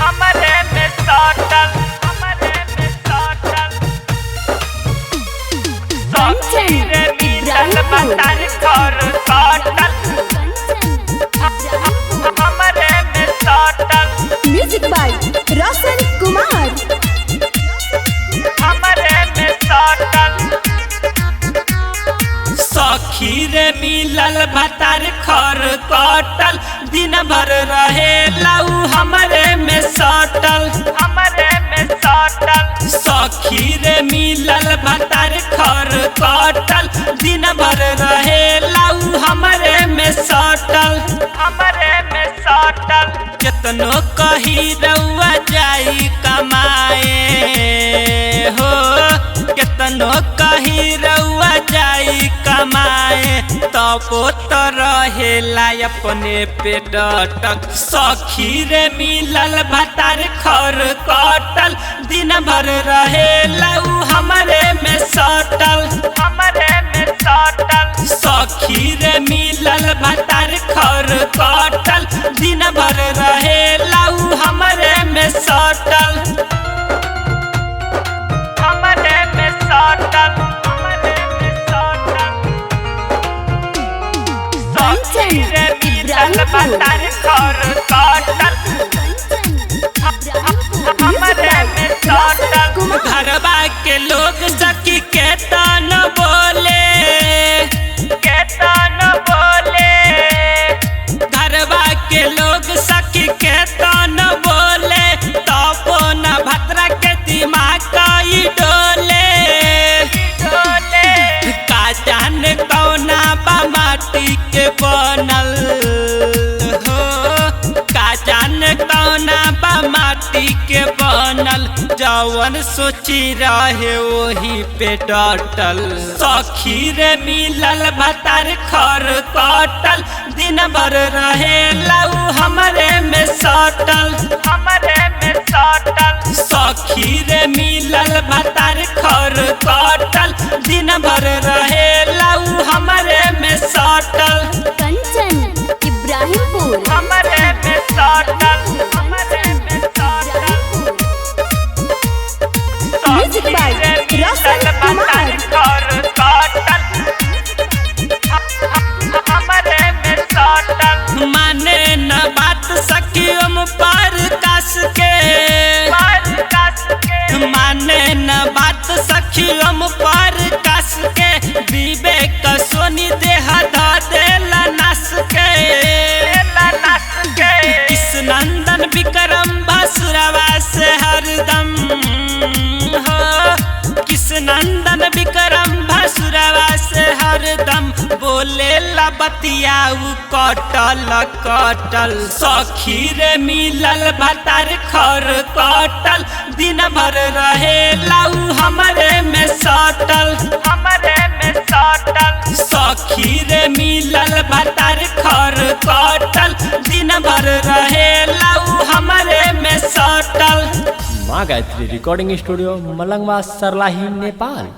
हमरे में सटल सखी रे मिलल बतार घर सटल हमरे में सटल म्यूजिक बाय रोशन कुमार। हमरे में सटल सखी रे मिलल बतार घर कटल दिन भर रहे लाऊ हमरे में सटल सखी रे मिलल बतार घर कटल दिन भर रहे लाऊ हमरे में सटल केतनो कही रउआ जाई कमाए हो केतनो कही रउआ जाई कमाए तबो तो रहेला अपने पे डटक सखी रे मिलल भतार घर कटल दिन भर रहेला उ हमरे में सटल सखी रे मिलल भतार घर कटल दिन भर रहेला उ हमरे में सटल सखी रे मिलल भतार घर कटल हमरे में सटल घरवा के लोग सखी के तन बोले घरवा के लोग सखी के तन बोले तबो न भतरा के दिमाग कई डोले का जाने कौना बा माटी के बनल हो का जाने कौना बा माटी के बनल जवन सोची रहे वही पे डटल सखी रे मिलल भतार घर कटल दिन भर रहे लाऊ हमरे में सटल सखी रे मिलल भतार घर कटल दिन भर रहे लाऊ हमरे में सटल कंचन इब्राहिमपुर। हमरे में सटल म्यूजिक बाय रोशन कुमार। माने न बात सखियम पर कस के माने न बात सखियम पर कस के विवेक सोनी देह ध देला नस के कृष्णनंदन विक्रम भसुरवा से हरदम हो कृष्णनंदन विक्रम भसुरवा से हरदम बोले ला बतियाऊ कटल सखी रे मिलल भतार घर कटल दिन भर रहे लाऊ हमरे में सटल सखी रे मिलल भतार घर कटल दिन भर रहे लाऊ हमरे में सटल। माँ गायत्री रिकॉर्डिंग स्टूडियो मलंगवा सरलाही नेपाल।